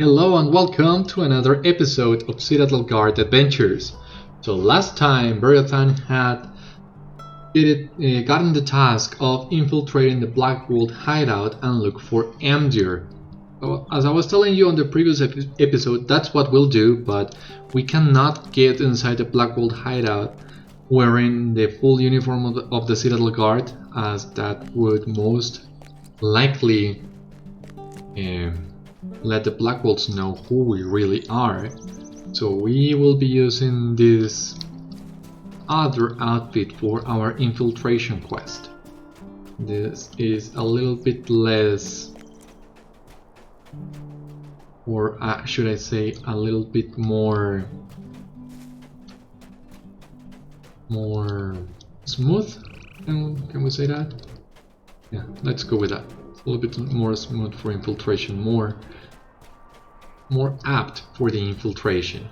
Hello and welcome to another episode of Citadel Guard Adventures. So last time Beriathan had gotten the task of infiltrating the Blackwold hideout and look for Amdir. So, as I was telling you on the previous episode, that's what we'll do, but we cannot get inside the Blackwold hideout wearing the full uniform of the Citadel Guard, as that would most likely let the Blackwolds know who we really are. So we will be using this other outfit for our infiltration quest. This is a little bit less, or should I say a little bit more smooth? Can we say that? Yeah, let's go with that. A little bit more smooth for infiltration, more apt for the infiltration.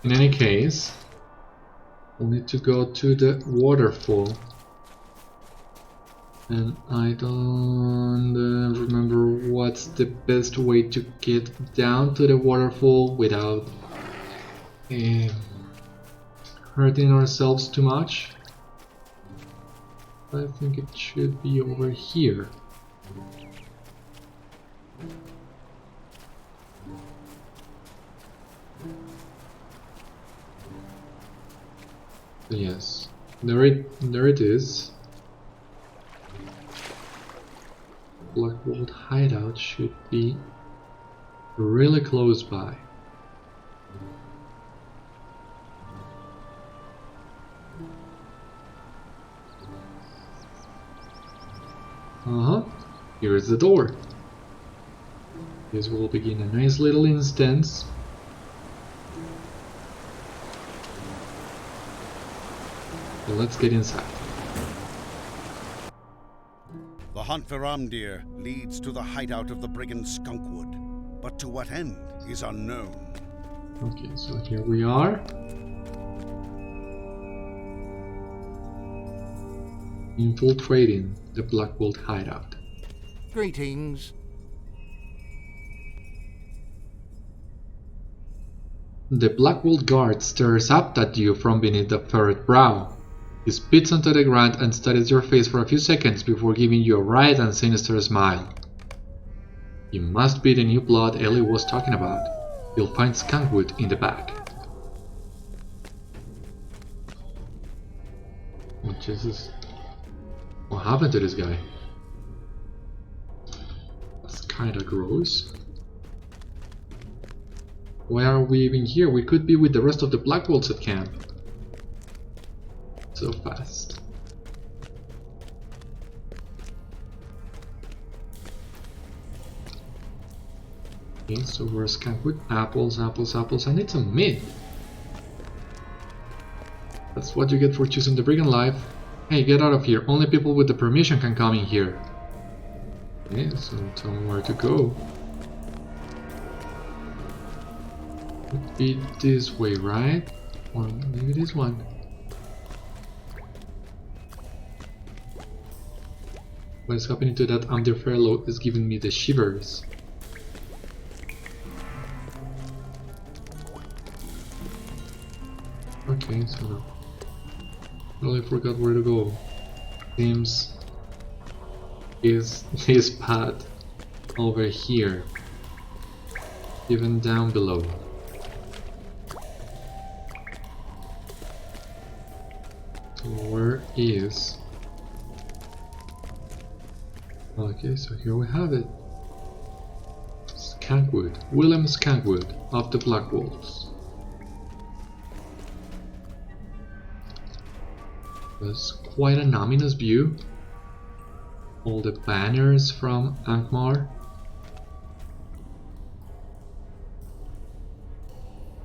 In any case, we'll need to go to the waterfall, and I don't remember what's the best way to get down to the waterfall without hurting ourselves too much. I think it should be over here. Yes, there it is. Blackwold hideout should be really close by. Here is the door. This will begin a nice little instance. So let's get inside. The hunt for Amdir leads to the hideout of the brigand Skunkwood, but to what end is unknown. Okay, so here we are. Infiltrating the Blackwold hideout. Greetings. The Blackwold guard stares up at you from beneath the furrowed brow. He spits onto the ground and studies your face for a few seconds before giving you a wide and sinister smile. You must be the new blood Ellie was talking about. You'll find Skunkwood in the back. Oh Jesus. What happened to this guy? That's kinda gross. Why are we even here? We could be with the rest of the Blackwolds at camp. So fast. Okay, so where's Skunkwood? Apples, apples, apples. I need some meat. That's what you get for choosing the brigand life. Hey, get out of here. Only people with the permission can come in here. Okay, so tell me where to go. Could be this way, right? Or maybe this one. What is happening to that Amdir fellow is giving me the shivers. Okay, so I totally forgot where to go. Seems is this path over here, even down below. So where is? Okay, so here we have it. Skunkwood, William Skunkwood of the Blackwolds. That's quite an ominous view. All the banners from Angmar.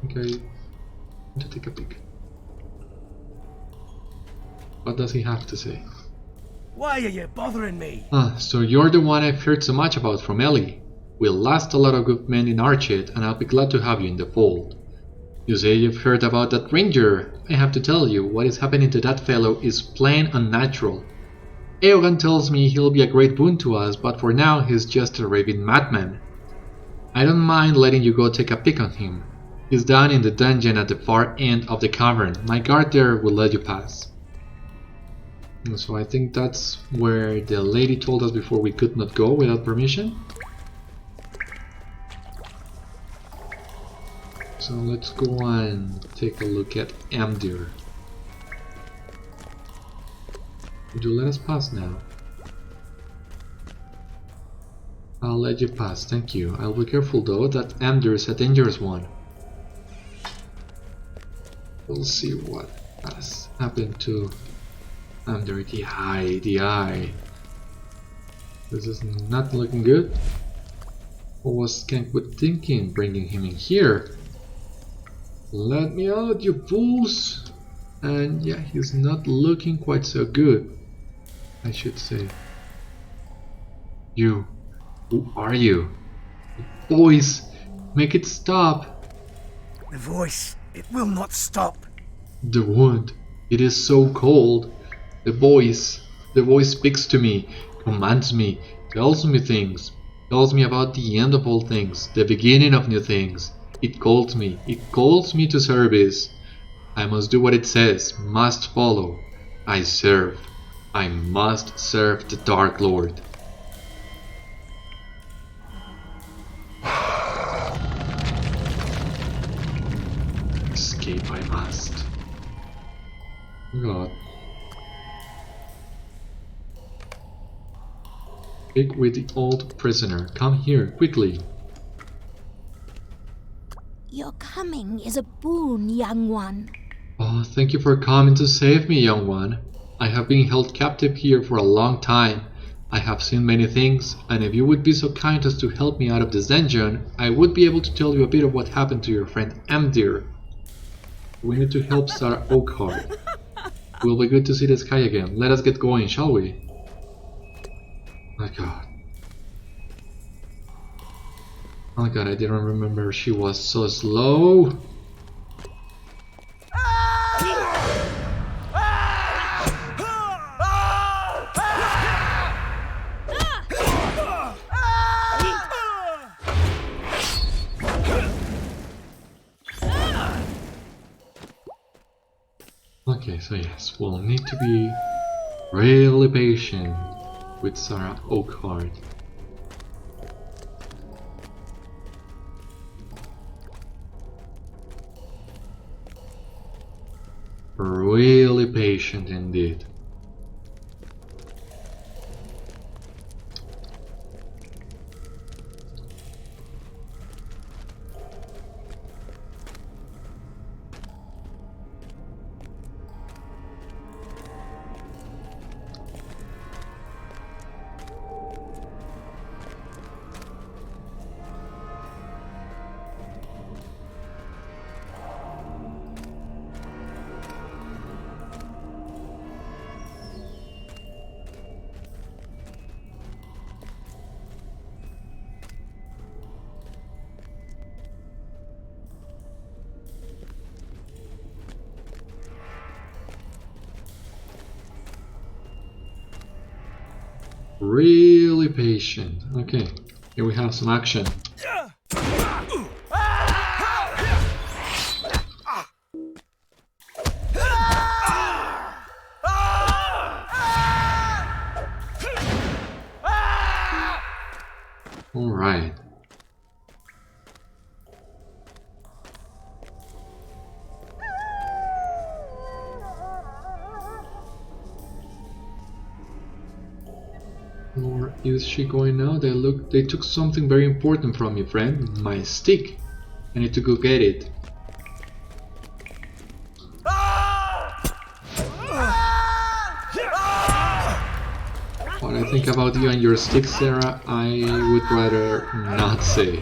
Okay, I'm going to take a peek. What does he have to say? Why are you bothering me? So you're the one I've heard so much about from Ellie. We'll last a lot of good men in Archet, and I'll be glad to have you in the fold. You say you've heard about that ranger. I have to tell you, what is happening to that fellow is plain unnatural. Eogan tells me he'll be a great boon to us, but for now he's just a raving madman. I don't mind letting you go take a peek on him. He's down in the dungeon at the far end of the cavern. My guard there will let you pass. And so I think that's where the lady told us before we could not go without permission. So let's go and take a look at Amdir. Would you let us pass now? I'll let you pass, thank you. I'll be careful though, that Amdir is a dangerous one. We'll see what has happened to Amdir. The eye. This is not looking good. What was Skankwood thinking, bringing him in here? Let me out, you fools! And yeah, he's not looking quite so good, I should say. You, who are you? Boys, make it stop! The voice, it will not stop. The wound, it is so cold. The voice speaks to me, commands me, tells me things, tells me about the end of all things, the beginning of new things. It calls me to service. I must do what it says, must follow. I serve. I must serve the Dark Lord. Escape I must. God. Speak with the old prisoner. Come here, quickly. Your coming is a boon, young one. Oh, thank you for coming to save me, young one. I have been held captive here for a long time. I have seen many things, and if you would be so kind as to help me out of this dungeon, I would be able to tell you a bit of what happened to your friend Amdir. We need to help Sarah Oakhart. It will be good to see the sky again. Let us get going, shall we? My God. Oh my God, I didn't remember she was so slow. Okay, so yes, we'll need to be really patient with Sarah Oakhart. Really patient indeed. Really patient. Okay, here we have some action. All right. Where is she going now? They took something very important from me, friend. My stick. I need to go get it. What I think about you and your stick, Sarah, I would rather not say.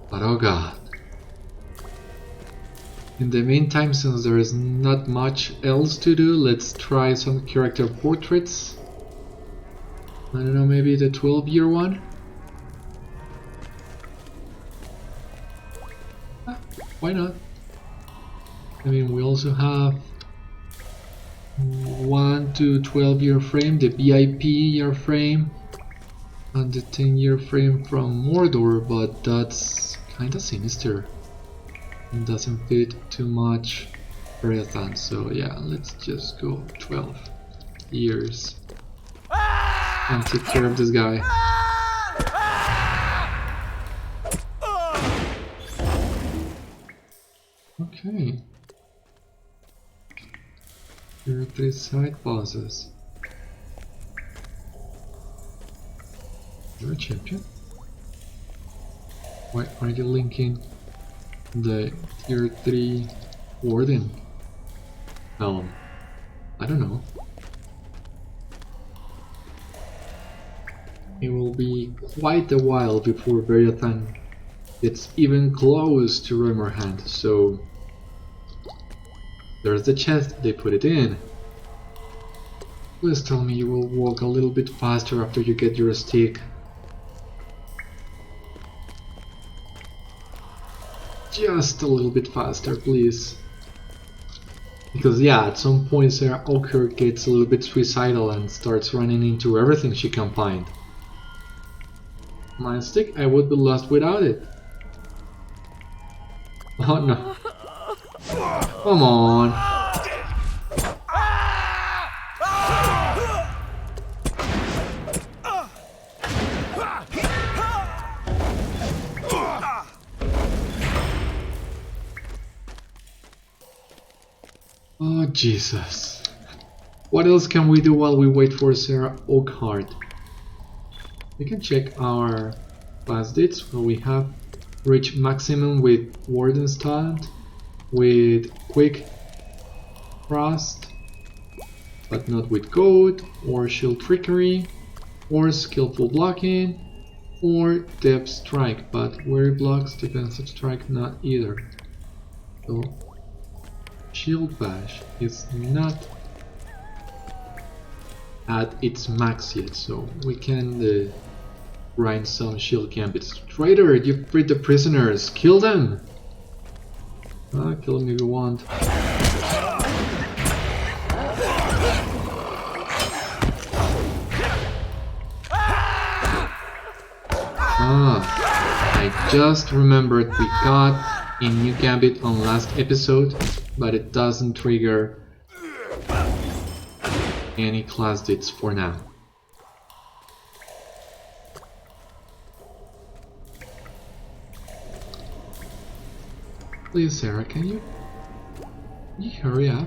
But oh God. In the meantime, since there is not much else to do, let's try some character portraits. I don't know, maybe the 12-year one? Why not? I mean, we also have 1 to 12 year frame, the VIP year frame, and the 10-year frame from Mordor, but that's kinda sinister. It doesn't fit too much Beriathan, so yeah, let's just go 12 years and take care of this guy. Okay. Here are 3 side bosses. You're a champion? Why are you linking the tier 3 warden? I don't know. It will be quite a while before Beriathan gets even close to Remerhand, so there's the chest, they put it in. Please tell me you will walk a little bit faster after you get your stick. Just a little bit faster, please. Because yeah, at some point Sarah Oaker gets a little bit suicidal and starts running into everything she can find. My stick, I would be lost without it. Oh no. Come on. Oh Jesus. What else can we do while we wait for Sarah Oakhart? We can check our class deeds where we have reached maximum with Wardenstad, with Quick Frost, but not with Goad, or Shield Trickery, or Skillful Blocking, or Depth Strike, but Weary Blocks, Defensive Strike, not either. So Shield Bash is not at its max yet, so we can grind some shield gambits. Traitor, you freed the prisoners! Kill them! Kill them if you want. I just remembered we got a new gambit on last episode, but it doesn't trigger any class deeds for now. Please, Sarah, can you hurry up?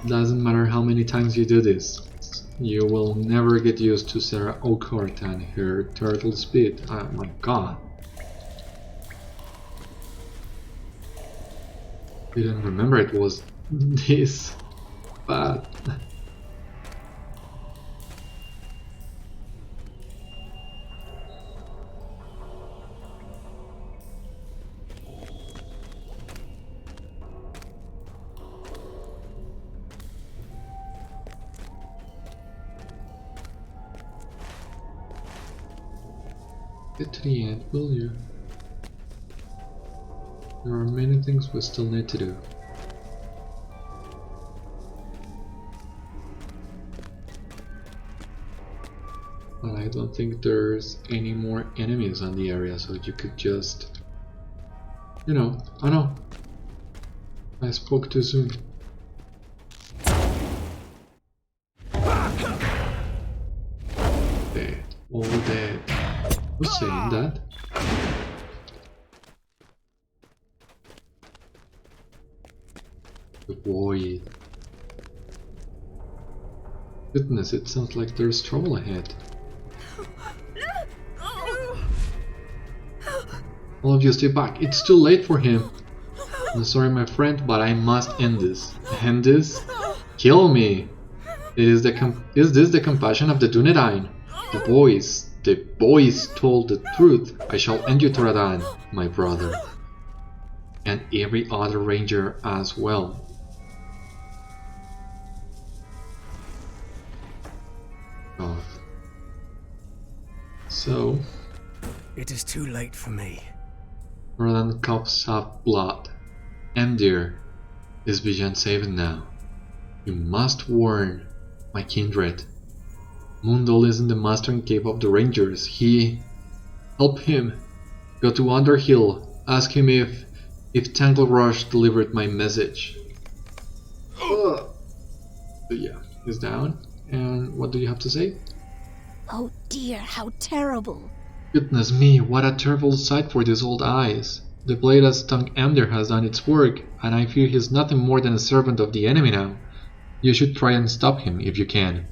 Doesn't matter how many times you do this, you will never get used to Sarah Oakhart and her turtle speed. Oh my god. Didn't remember it was this bad. Get to the end, will you? There are many things we still need to do. But I don't think there's any more enemies on the area, so you could just... You know, I know. I spoke too soon. Dead. All dead. Who's saying that? The void. Goodness, it sounds like there's trouble ahead. All of you stay back. It's too late for him. I'm sorry, my friend, but I must end this. End this? Kill me! Is this the compassion of the Dunedain? The boys told the truth. I shall end you, Toradan, my brother. And every other ranger as well. God. So, It is too late for me. Roland coughs up blood. Amdir, is beyond saving now. You must warn my kindred. Mundol isn't the master in cave of the Rangers. Help him. Go to Underhill. Ask him if Tangle Rush delivered my message. So yeah, he's down. And what do you have to say? Oh dear, how terrible. Goodness me, what a terrible sight for these old eyes. The blade that stung Amdir has done its work, and I fear he's nothing more than a servant of the enemy now. You should try and stop him if you can.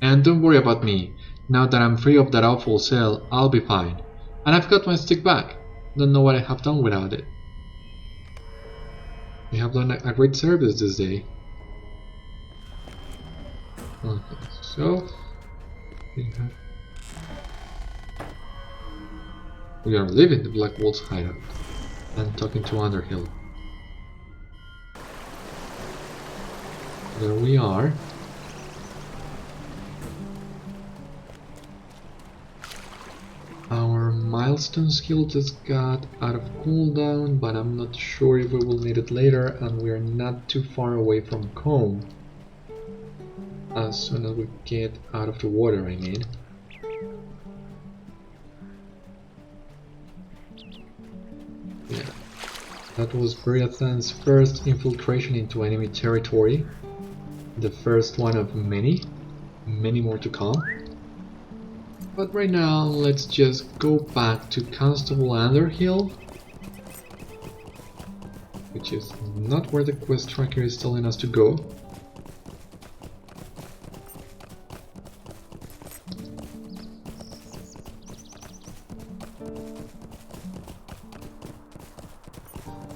And don't worry about me. Now that I'm free of that awful cell, I'll be fine. And I've got my stick back. Don't know what I have done without it. We have done a great service this day. Okay, so we are leaving the Blackwold's hideout and talking to Underhill. There we are. Our milestone skill just got out of cooldown, but I'm not sure if we will need it later, and we are not too far away from Comb. As soon as we get out of the water, I mean. Yeah, that was Beriathan's first infiltration into enemy territory. The first one of many more to come. But right now, let's just go back to Constable Underhill, which is not where the quest tracker is telling us to go.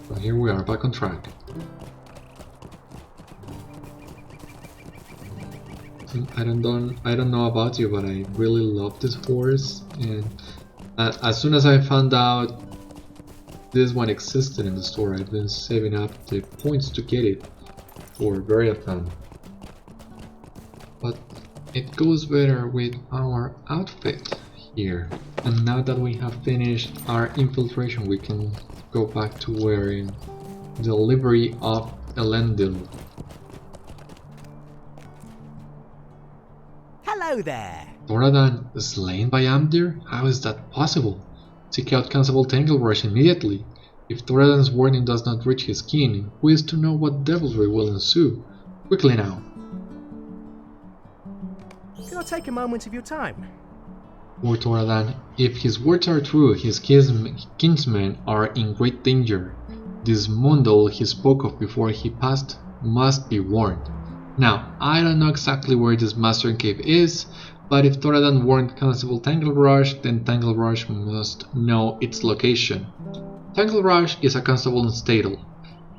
So here we are, back on track. I don't know about you, but I really love this horse, and as soon as I found out this one existed in the store, I've been saving up the points to get it for Beriathan. But it goes better with our outfit here, and now that we have finished our infiltration, we can go back to wearing the livery of Elendil. Hello there. Thoradan slain by Amdir? How is that possible? Seek out Constable Tanglerush immediately. If Thoradan's warning does not reach his kin, who is to know what devilry will ensue? Quickly now. Can I take a moment of your time? Poor Thoradan, if his words are true, his kinsmen are in great danger. This Mundol he spoke of before he passed must be warned. Now, I don't know exactly where this Master Cave is, but if Thoradan warned Constable Tanglerush, then Tanglerush must know its location. Tanglerush is a constable in Staddle,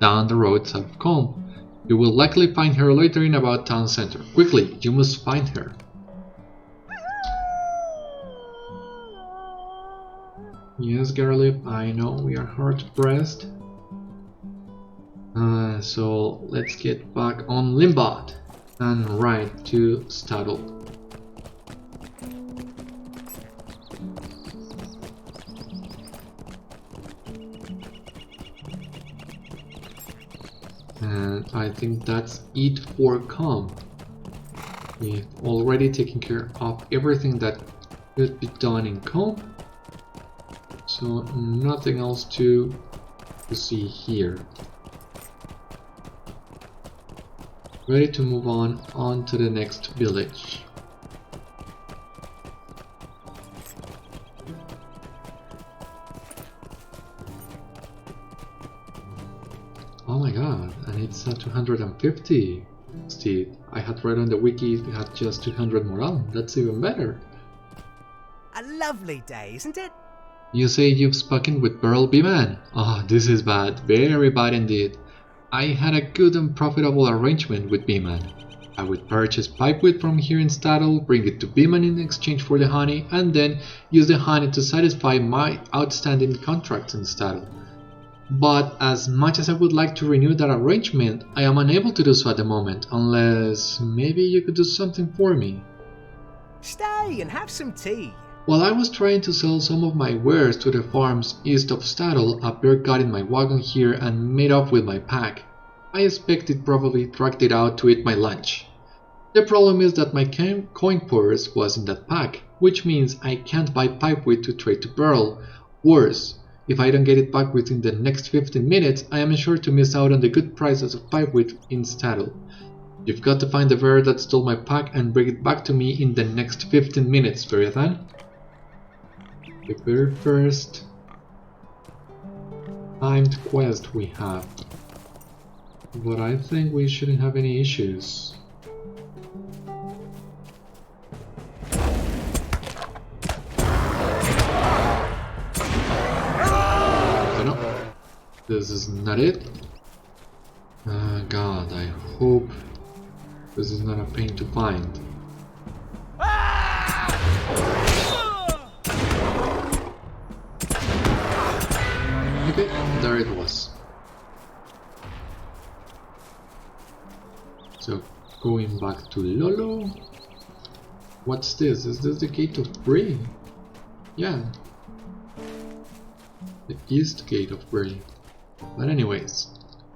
down the road south of Comb. You will likely find her loitering about town center. Quickly, you must find her. Yes, Garlip, I know we are hard pressed. So let's get back on Limbot and ride to Staddle. And I think that's it for Comb. We've already taken care of everything that could be done in Comb, so nothing else to see here. Ready to move on to the next village. Oh my god, and it's at 250. Steve, I had read on the wiki it had just 200 morale. That's even better. A lovely day, isn't it? You say you've spoken with Beryl B-Man? Oh, this is bad. Very bad indeed. I had a good and profitable arrangement with B-Man. I would purchase pipeweed from here in Staddle, bring it to B-Man in exchange for the honey, and then use the honey to satisfy my outstanding contracts in Staddle. But as much as I would like to renew that arrangement, I am unable to do so at the moment, unless maybe you could do something for me. Stay and have some tea. While I was trying to sell some of my wares to the farms east of Staddle, a bear got in my wagon here and made off with my pack. I expect it probably dragged it out to eat my lunch. The problem is that my coin purse was in that pack, which means I can't buy pipeweed to trade to Pearl. Worse, if I don't get it back within the next 15 minutes, I am sure to miss out on the good prices of pipeweed in Staddle. You've got to find the bear that stole my pack and bring it back to me in the next 15 minutes, Beriathan. The very first timed quest we have. But I think we shouldn't have any issues. This is not it. God, I hope this is not a pain to find. Okay, there it was. So, going back to Lolo. What's this? Is this the gate of Bray? Yeah. The east gate of Bray. But anyways.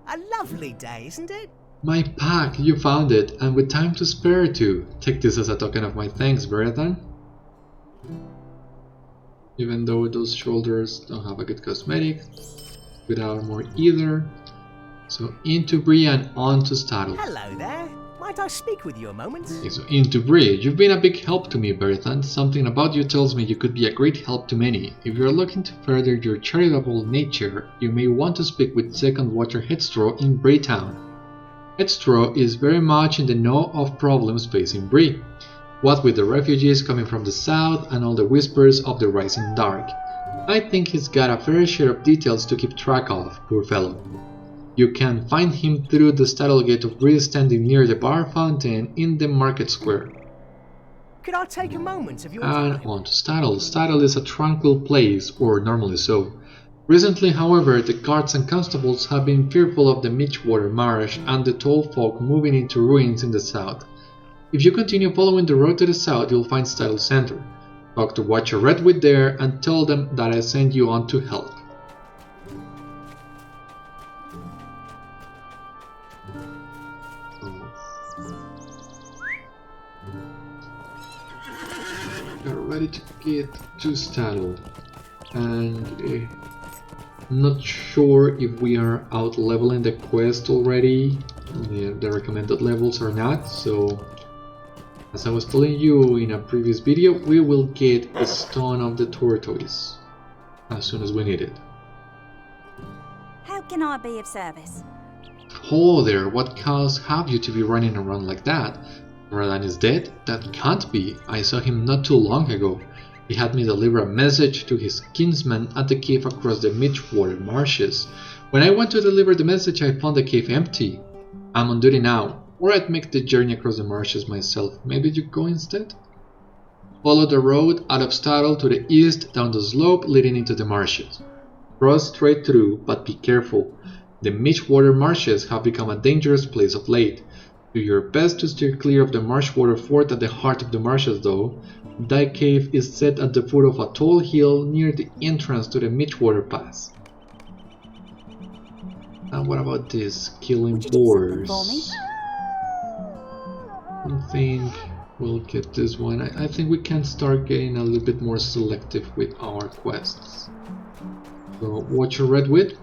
A lovely day, isn't it? My pack, you found it, and with time to spare too. Take this as a token of my thanks, Beriathan. Even though those shoulders don't have a good cosmetic, good armor either. So into Bree and on to Staddle. Hello there. Might I speak with you a moment? Okay, so into Bree, you've been a big help to me, Beriathan. Something about you tells me you could be a great help to many. If you're looking to further your charitable nature, you may want to speak with Second Water Headstraw in Braytown. Headstraw is very much in the know of problems facing Bree. What with the refugees coming from the south and all the whispers of the rising dark. I think he's got a fair share of details to keep track of, poor fellow. You can find him through the Staddle Gate of Bree standing near the bar fountain in the market square. Could I take a moment of your And time? on to Staddle. Staddle is a tranquil place, or normally so. Recently, however, the guards and constables have been fearful of the Midgewater Marsh and the tall folk moving into ruins in the south. If you continue following the road to the south, you'll find Staddle Center. Talk to Watcher Redwood there and tell them that I sent you on to help. We are ready to get to Staddle, and I'm not sure if we are out leveling the quest already, the recommended levels or not, so as I was telling you in a previous video, we will get the Stone of the Tortoise as soon as we need it. How can I be of service? Oh there, what cause have you to be running around like that? Rodan is dead? That can't be. I saw him not too long ago. He had me deliver a message to his kinsman at the cave across the Midgewater Marshes. When I went to deliver the message, I found the cave empty. I'm on duty now, or I'd make the journey across the marshes myself. Maybe you go instead? Follow the road out of Staddle to the east down the slope leading into the marshes. Cross straight through, but be careful. The Midgewater Marshes have become a dangerous place of late. Do your best to steer clear of the Marshwater Fort at the heart of the marshes though. That cave is set at the foot of a tall hill near the entrance to the Midgewater Pass. And what about this? Killing boars? I think we'll get this one. I think we can start getting a little bit more selective with our quests. So, Watcher Redwood?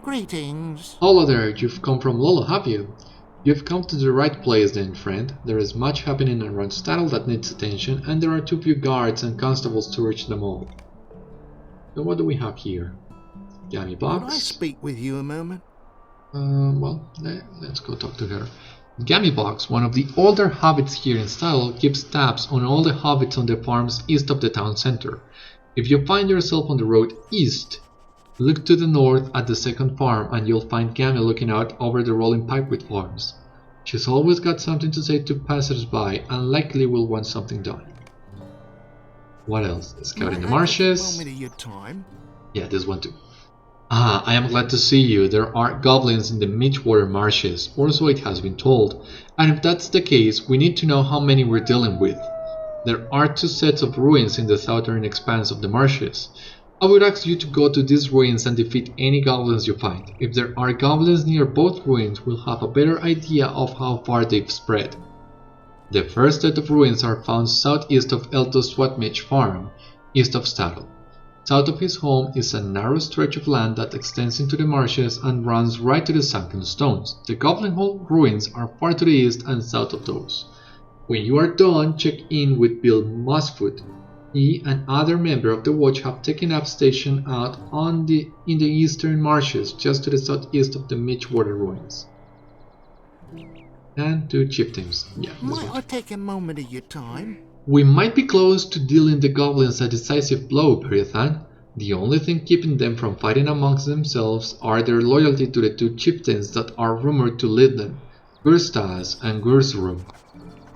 Greetings. Hello there, you've come from Lolo, have you? You've come to the right place then, friend. There is much happening around Staddle that needs attention, and there are too few guards and constables to reach them all. So what do we have here? Gammy Could I Box? speak with you a moment? Well, let's go talk to her. Gammy Box, one of the older hobbits here in Staddle, keeps tabs on all the hobbits on the farms east of the town center. If you find yourself on the road east, look to the north at the second farm and you'll find Gammy looking out over the rolling pipeweed farms. She's always got something to say to passers-by and likely will want something done. What else? Scout in the marshes. Moment of your time. Yeah, this one too. Ah, I am glad to see you. There are goblins in the Midgewater Marshes, or so it has been told. And if that's the case, we need to know how many we're dealing with. There are 2 sets of ruins in the southern expanse of the marshes. I would ask you to go to these ruins and defeat any goblins you find. If there are goblins near both ruins, we'll have a better idea of how far they've spread. The first set of ruins are found southeast of Eldo's Swatmage farm, east of Staddle. South of his home is a narrow stretch of land that extends into the marshes and runs right to the sunken stones. The Goblin Hole ruins are far to the east and south of those. When you are done, check in with Bill Mossfoot. He and other member of the watch have taken up station out in the eastern marshes just to the southeast of the Midgewater ruins. And 2 chieftains. Yeah, Might I take a moment of your time? We might be close to dealing the goblins a decisive blow, Beriathan. The only thing keeping them from fighting amongst themselves are their loyalty to the 2 chieftains that are rumored to lead them, Gurstas and Gursrum.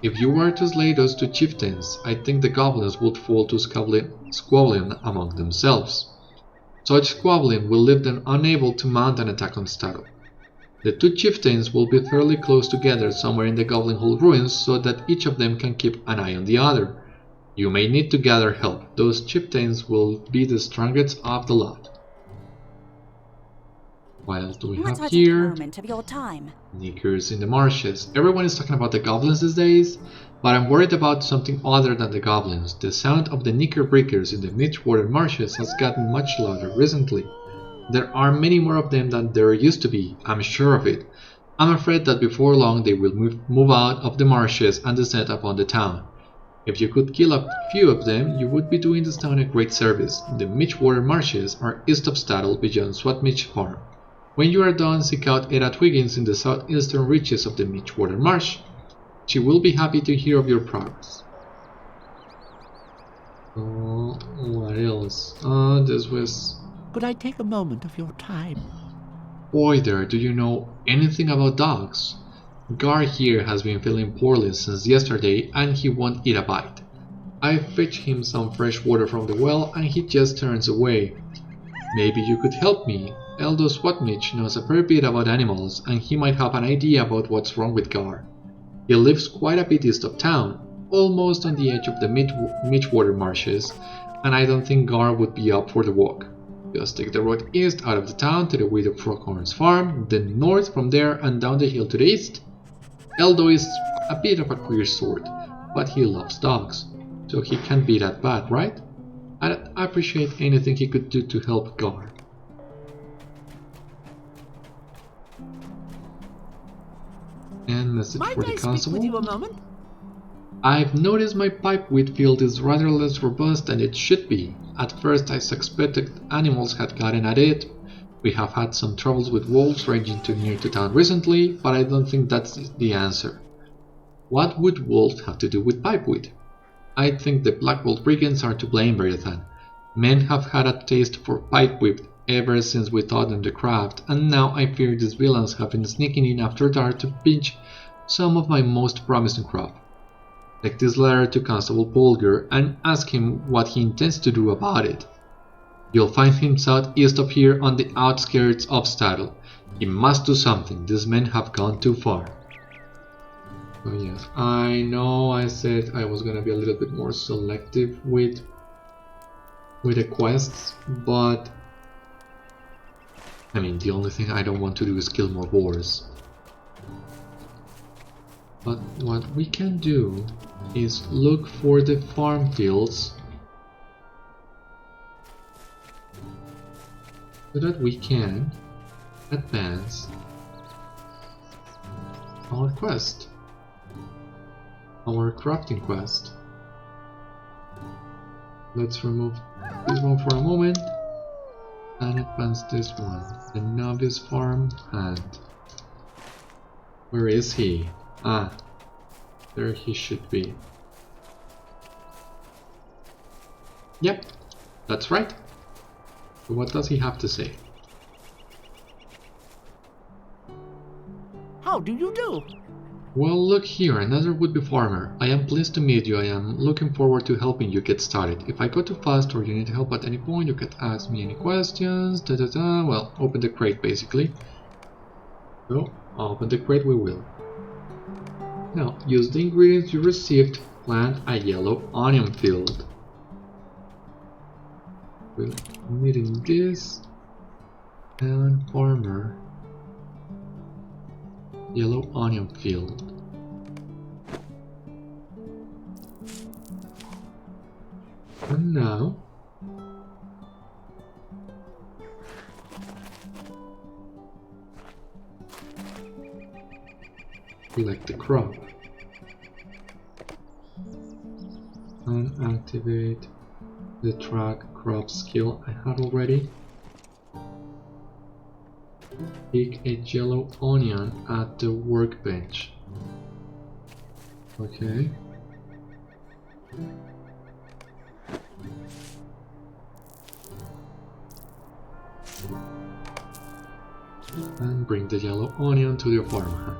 If you were to slay those 2 chieftains, I think the goblins would fall to squabbling among themselves. Such squabbling will leave them unable to mount an attack on Staddle. The 2 chieftains will be fairly close together somewhere in the Goblin Hole ruins so that each of them can keep an eye on the other. You may need to gather help. Those chieftains will be the strongest of the lot. What else do we Might have I take a here? moment of your time? Nickers in the marshes. Everyone is talking about the goblins these days, but I'm worried about something other than the goblins. The sound of the knicker breakers in the Midgewater Marshes has gotten much louder recently. There are many more of them than there used to be, I'm sure of it. I'm afraid that before long they will move out of the marshes and descend upon the town. If you could kill a few of them, you would be doing this town a great service. The Midgewater Marshes are east of Staddle beyond Swatmage farm. When you are done, seek out Ada Twiggins in the southeastern reaches of the Midgewater Marsh. She will be happy to hear of your progress. What else? This was... Could I take a moment of your time? Boy there, do you know anything about dogs? Gar here has been feeling poorly since yesterday and he won't eat a bite. I fetch him some fresh water from the well and he just turns away. Maybe you could help me. Eldo Swatmage knows a fair bit about animals and he might have an idea about what's wrong with Gar. He lives quite a bit east of town, almost on the edge of the Midgewater Marshes, and I don't think Gar would be up for the walk. Just take the road east out of the town to the Widow Froghorn's farm, then north from there and down the hill to the east. Eldo is a bit of a queer sort, but he loves dogs, so he can't be that bad, right? I'd appreciate anything he could do to help Gar. And message Might for the I speak constable. with you a moment? I've noticed my pipeweed field is rather less robust than it should be. At first I suspected animals had gotten at it. We have had some troubles with wolves ranging too near to town recently, but I don't think that's the answer. What would wolves have to do with pipeweed? I think the Blackwold brigands are to blame, Beriathan. Men have had a taste for pipeweed ever since we taught them the craft, and now I fear these villains have been sneaking in after dark to pinch some of my most promising crop. Take this letter to Constable Polger and ask him what he intends to do about it. You'll find him southeast of here on the outskirts of Staddle. He must do something, these men have gone too far. Oh yes, I know I said I was gonna be a little bit more selective with the quests, but I mean, the only thing I don't want to do is kill more boars. But what we can do is look for the farm fields so that we can advance our quest, our crafting quest. Let's remove this one for a moment and advance this one, the novice farm hand. Where is he? Ah, there he should be. Yep, that's right. So what does he have to say? How do you do? Well, look here, another would-be farmer. I am pleased to meet you. I am looking forward to helping you get started. If I go too fast or you need help at any point, you can ask me any questions. Well, open the crate basically. So, open the crate we will. Now, use the ingredients you received plant a yellow onion field. We're needing this and farmer yellow onion field. And now select the crop and activate the track crop skill I had already. Pick a yellow onion at the workbench. Okay. And bring the yellow onion to the farmer.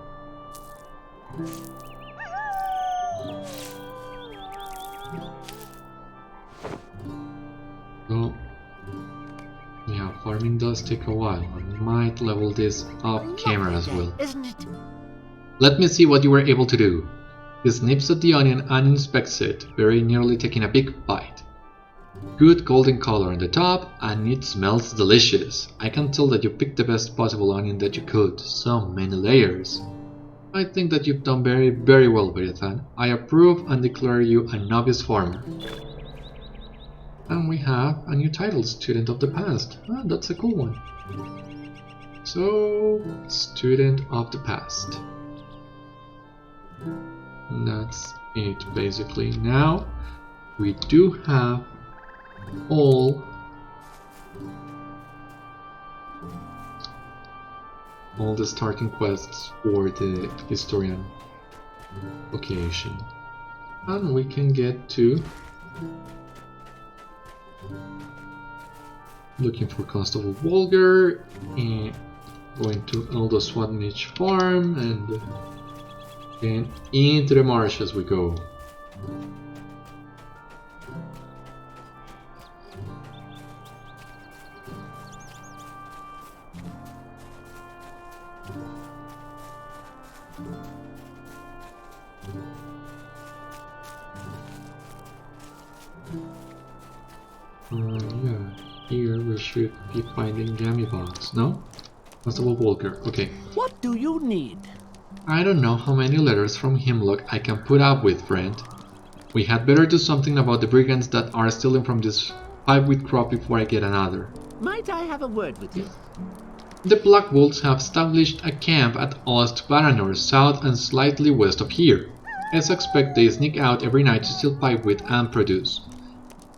So, yeah, farming does take a while. I might level this off camera as well. Isn't it? Let me see what you were able to do. He snips at the onion and inspects it, very nearly taking a big bite. Good golden color on the top, and it smells delicious. I can tell that you picked the best possible onion that you could. So many layers. I think that you've done very well, Beriathan. I approve and declare you a novice farmer. And we have a new title, Student of the Past. Ah, that's a cool one. So, Student of the Past. And that's it, basically. Now, we do have all the starting quests for the historian location, and we can get to looking for Constable Volger and going to Eldo Swatnich farm, and then into the marshes we go. Yeah, here we should be finding Gammy Box, no? Constable Volker, okay. What do you need? I don't know how many letters from Hemlock I can put up with, friend. We had better do something about the brigands that are stealing from this pipe-wheat crop before I get another. Might I have a word with you? The Blackwolds have established a camp at Ost Varanor, south and slightly west of here. I suspect they sneak out every night to steal pipe-wheat and produce.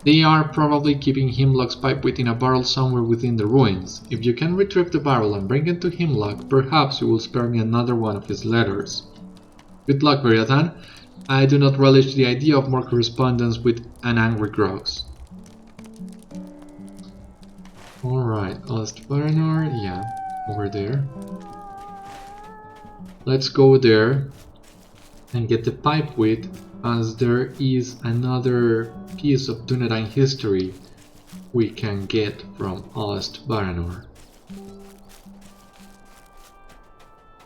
They are probably keeping Hemlock's pipe-wheat in a barrel somewhere within the ruins. If you can retrieve the barrel and bring it to Hemlock, perhaps you will spare me another one of his letters. Good luck, Beriathan. I do not relish the idea of more correspondence with an angry Gross. Alright, Ost Varanor, yeah, over there. Let's go there and get the pipe-wheat, as there is another piece of Dunedain history we can get from Ost Varanor.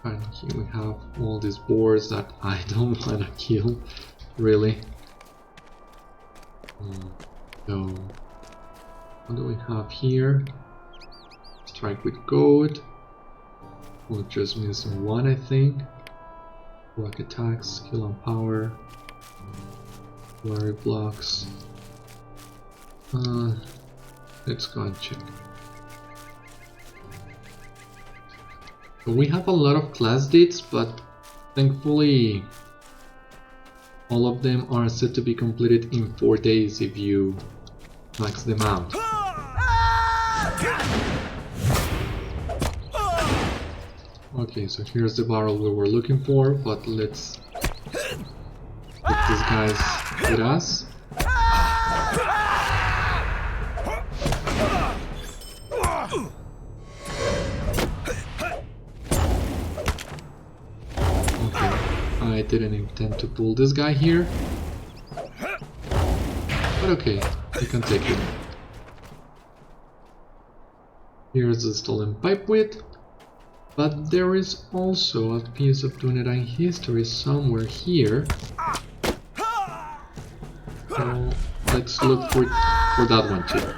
And here we have all these boars that I don't want to kill, really. So, what do we have here? Strike with gold. We're just missing one, I think. Block attacks, skill and power. Worry blocks. Let's go and check. So we have a lot of class dates, but thankfully all of them are set to be completed in 4 days if you max them out. Okay, so here's the barrel we were looking for, but let's get these guys with us. Okay, I didn't intend to pull this guy here, but okay, we can take him. Here's the stolen pipe-wheat. But there is also a piece of Dunedain history somewhere here. let's look for that one too.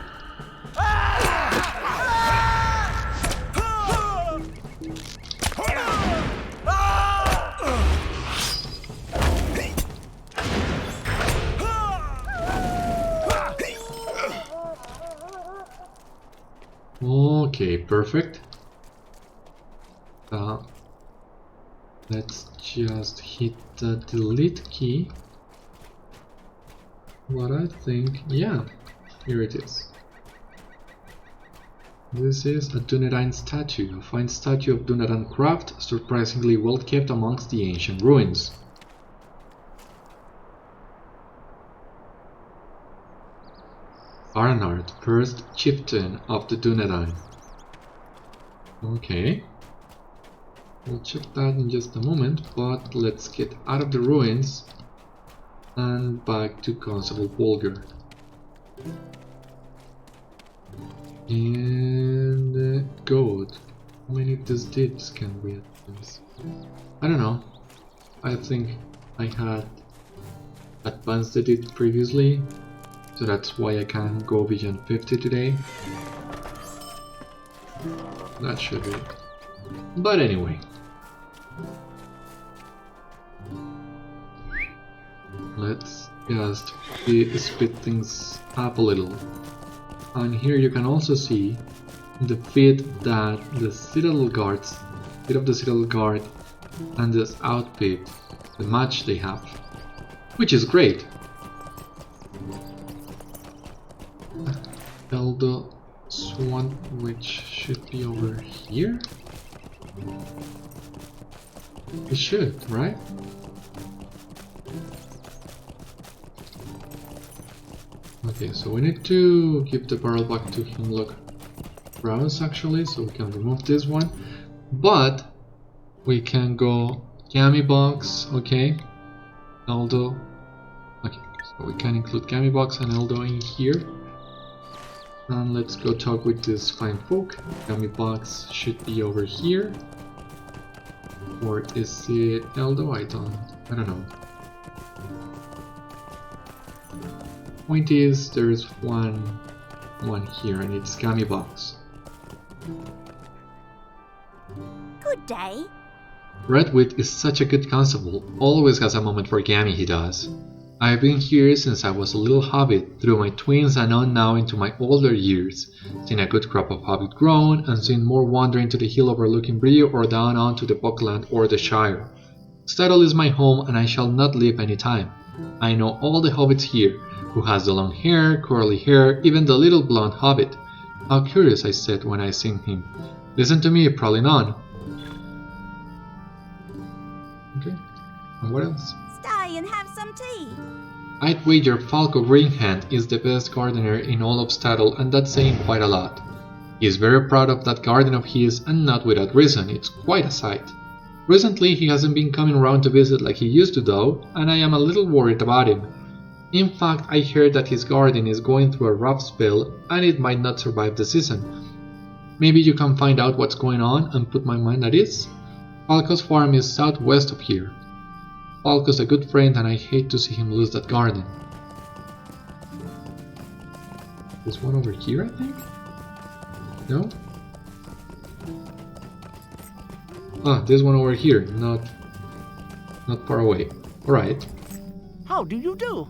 Okay, perfect. Let's just hit the delete key. What I think, yeah, here it is. This is a Dunedain statue, a fine statue of Dunedain craft, surprisingly well kept amongst the ancient ruins. Arnard, first chieftain of the Dunedain. Okay. We'll check that in just a moment, but let's get out of the ruins and back to Constable Volger. And gold. How many of these deeds can we advance? I don't know. I think I had advanced the deed previously, so that's why I can go beyond 50 today. That should be it. But anyway. Let's just speed things up a little. And here you can also see the feat that the Citadel guards, feat of the Citadel guard and this outfit, the match they have, which is great. Eldo Swan, which should be over here. It should, right? Okay, so we need to give the barrel back to Hemlock Browse actually, so we can remove this one. But we can go Gammy Box, okay, Eldo. Okay, so we can include Gammy Box and Eldo in here. And let's go talk with this fine folk. Gammy Box should be over here. Or is it Eldo? I don't know. Point is, there's one here, and it's Gammy Box. Good day. Redwit is such a good constable, always has a moment for Gammy, he does. I've been here since I was a little hobbit, through my tweens and on now into my older years, seen a good crop of hobbit grown, and seen more wandering to the hill overlooking Brio or down onto the Buckland or the Shire. Staddle is my home, and I shall not leave any time. I know all the hobbits here, who has the long hair, curly hair, even the little blonde hobbit. How curious, I said when I seen him. Listen to me, prowling on. Okay, and what else? Stay and have some tea. I'd wager Falco Greenhand is the best gardener in all of Staddle, and that's saying quite a lot. He is very proud of that garden of his, and not without reason, it's quite a sight. Recently he hasn't been coming around to visit like he used to though, and I am a little worried about him. In fact, I heard that his garden is going through a rough spell, and it might not survive the season. Maybe you can find out what's going on and put my mind at ease? Falco's farm is southwest of here. Falco's a good friend, and I hate to see him lose that garden. There's one over here, I think? No? Ah, there's one over here, not far away. Alright. How do you do?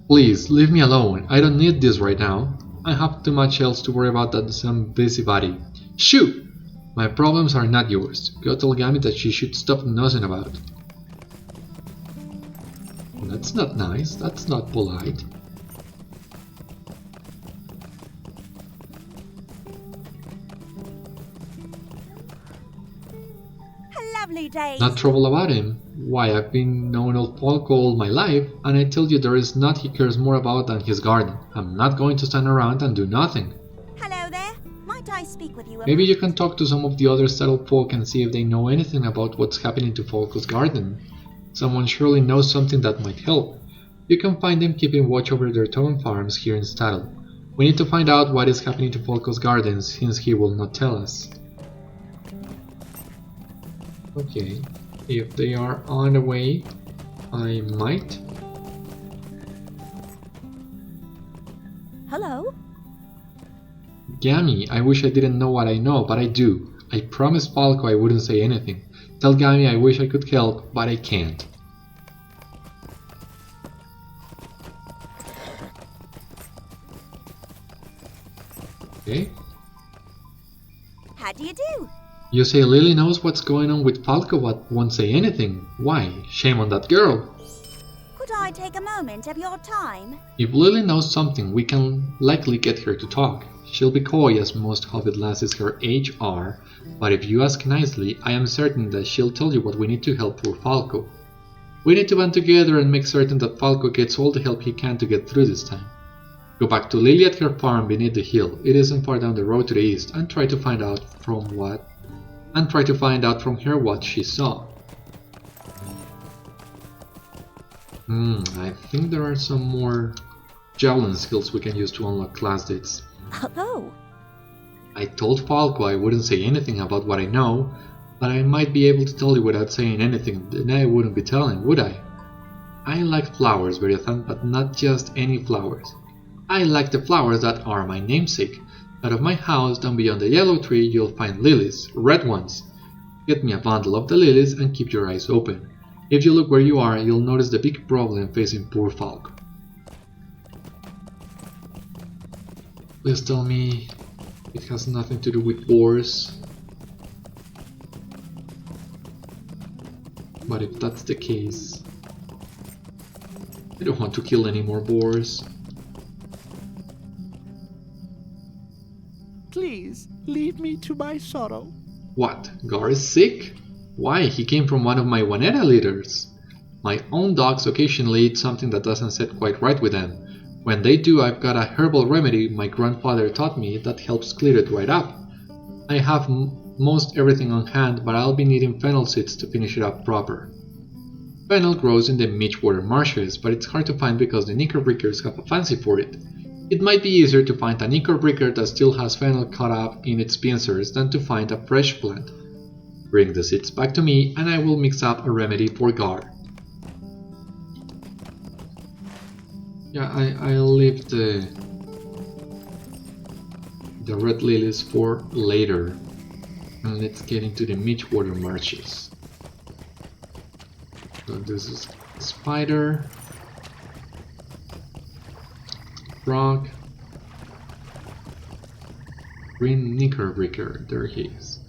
Please, leave me alone. I don't need this right now. I have too much else to worry about than some busybody. Shoo! My problems are not yours. Go tell Gammy that she should stop nosing about. That's not nice. That's not polite. A lovely day. Not trouble about him. Why, I've been knowing old Falco all my life, and I tell you there is naught he cares more about than his garden. I'm not going to stand around and do nothing. Hello there. Might I speak with you a Maybe moment? you can talk to some of the other Staddle folk and see if they know anything about what's happening to Falco's garden. Someone surely knows something that might help. You can find them keeping watch over their town farms here in Staddle. We need to find out what is happening to Falco's garden, since he will not tell us. Okay, if they are on the way, I might. Hello? Gammy, I wish I didn't know what I know, but I do. I promised Falco I wouldn't say anything. Tell Gammy I wish I could help, but I can't. Okay. How do you do? You say Lily knows what's going on with Falco but won't say anything. Why? Shame on that girl. Could I take a moment of your time? If Lily knows something, we can likely get her to talk. She'll be coy as most hobbit lasses her age are, but if you ask nicely, I am certain that she'll tell you what we need to help poor Falco. We need to band together and make certain that Falco gets all the help he can to get through this time. Go back to Lily at her farm beneath the hill. It isn't far down the road to the east, and try to find out from her what she saw. I think there are some more javelin skills we can use to unlock class dates. Oh. I told Falco I wouldn't say anything about what I know, but I might be able to tell you without saying anything, then I wouldn't be telling, would I? I like flowers, Beriathan, but not just any flowers. I like the flowers that are my namesake. Out of my house, down beyond the yellow tree, you'll find lilies, red ones. Get me a bundle of the lilies and keep your eyes open. If you look where you are, you'll notice the big problem facing poor Falco. Please tell me it has nothing to do with boars. But if that's the case, I don't want to kill any more boars. Please, leave me to my sorrow. What? Gar is sick? Why? He came from one of my Waneta litters. My own dogs occasionally eat something that doesn't sit quite right with them. When they do, I've got a herbal remedy my grandfather taught me that helps clear it right up. I have most everything on hand, but I'll be needing fennel seeds to finish it up proper. Fennel grows in the Midgewater Marshes, but it's hard to find because the Knickerbrickers have a fancy for it. It might be easier to find a Knickerbricker that still has fennel caught up in its pincers than to find a fresh plant. Bring the seeds back to me and I will mix up a remedy for Gar. Yeah, I'll leave the red lilies for later. And let's get into the Midgewater Marshes. So this is spider, frog, green Knickerbricker, there he is.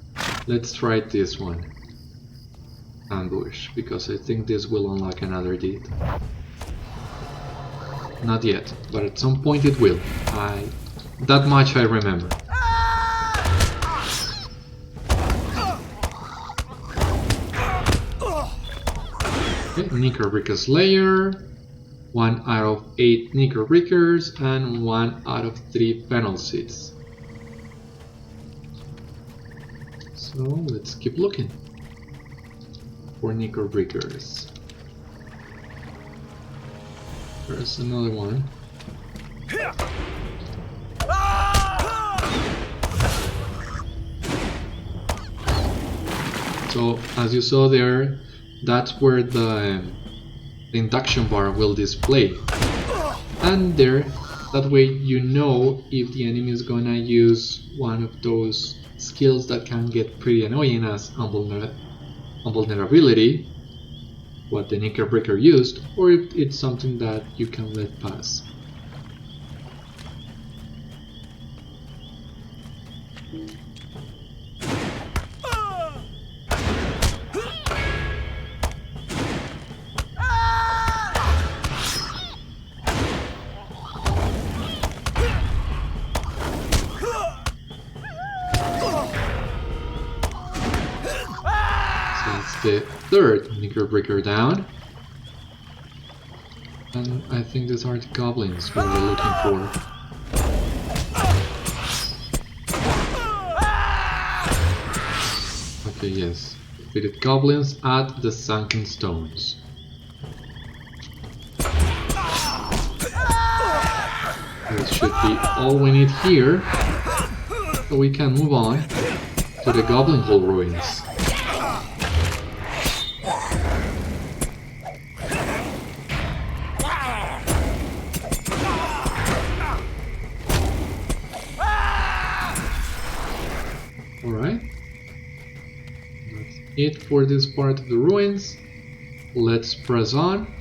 Let's try this one. Ambush, because I think this will unlock another deed. Not yet, but at some point it will. That much I remember. Okay, Knickerbricker Slayer. 1 out of 8 Knickerbrickers and 1 out of 3 fennel seeds. So let's keep looking for Knickerbrickers. There's another one. So as you saw there, that's where the induction bar will display. And there, that way you know if the enemy is gonna use one of those skills that can get pretty annoying as invulnerability, what the Knickerbricker used, or if it's something that you can let pass. The third Knickerbricker down, and I think these are the goblins we were looking for. Okay, yes, defeated goblins at the sunken stones. This should be all we need here, so we can move on to the Goblin Hole ruins. Alright. That's it for this part of the ruins. Let's press on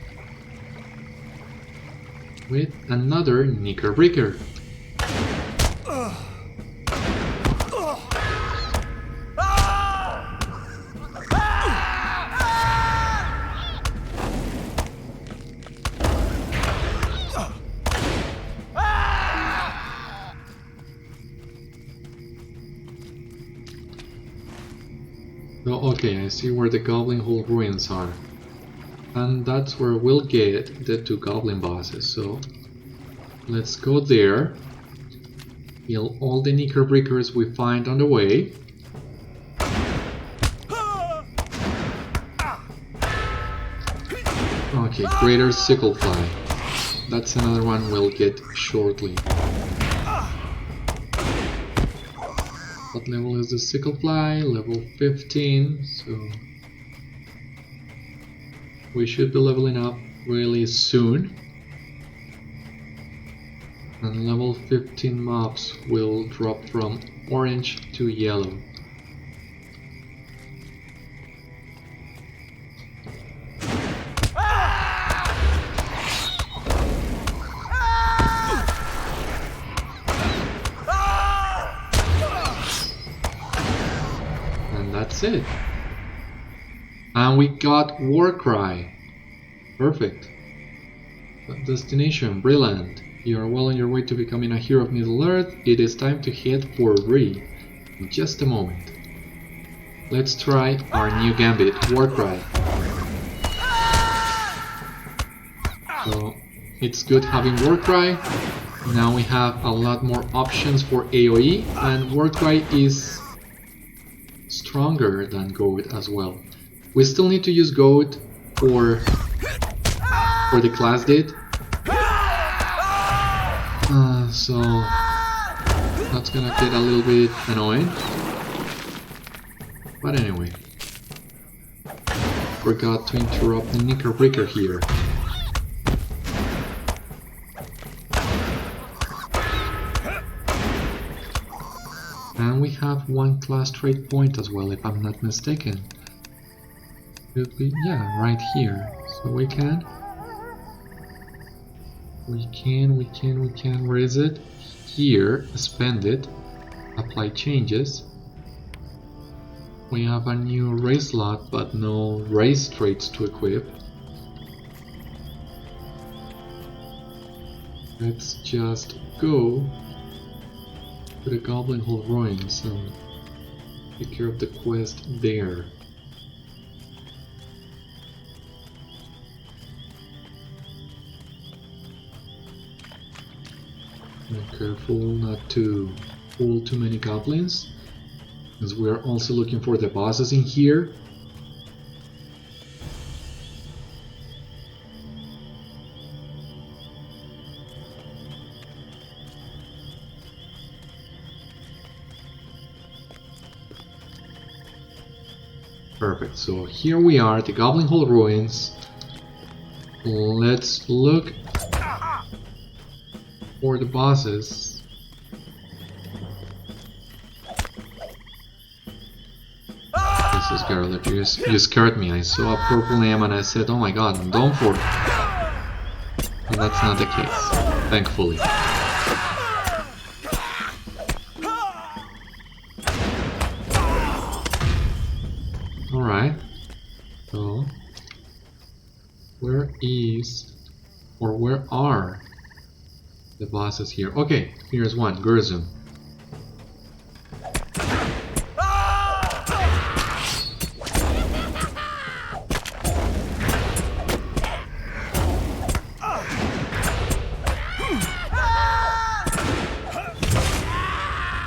with another knickerbreaker. Oh, okay, I see where the Goblin Hole ruins are. And that's where we'll get the 2 goblin bosses, so let's go there. Kill all the knickerbreakers we find on the way. Okay, Greater Sicklefly. That's another one we'll get shortly. What level is the Sicklefly? Level 15, so we should be leveling up really soon. And level 15 mobs will drop from orange to yellow. That's it. And we got Warcry. Perfect. Destination, Brilliant. You are well on your way to becoming a hero of Middle-earth. It is time to head for Bree. In just a moment. Let's try our new gambit, Warcry. So, it's good having Warcry. Now we have a lot more options for AoE, and Warcry is stronger than Goat as well. We still need to use Goat for the class did. So that's gonna get a little bit annoying. But anyway. Forgot to interrupt the knickerbreaker here. And we have 1 class trait point as well, if I'm not mistaken. Could be, yeah, right here. So we can, where is it? Here, spend it, apply changes. We have a new race slot, but no race traits to equip. Let's just go to the Goblin Hole ruins and take care of the quest there. Be careful not to pull too many goblins, because we're also looking for the bosses in here. Perfect, so here we are, the Goblin Hole ruins. Let's look for the bosses. Jesus, Scarlet, you scared me. I saw a purple name and I said, oh my god, I'm done for. And that's not the case, thankfully. Alright, so where are the bosses here? Okay, here's one, Gurzum.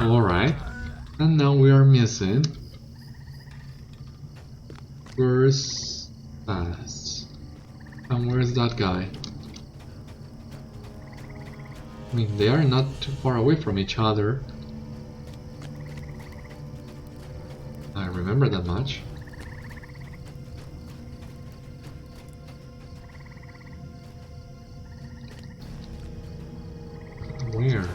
Alright, and now we are missing Where's fast? And where's that guy? I mean, they are not too far away from each other. I remember that much. Where?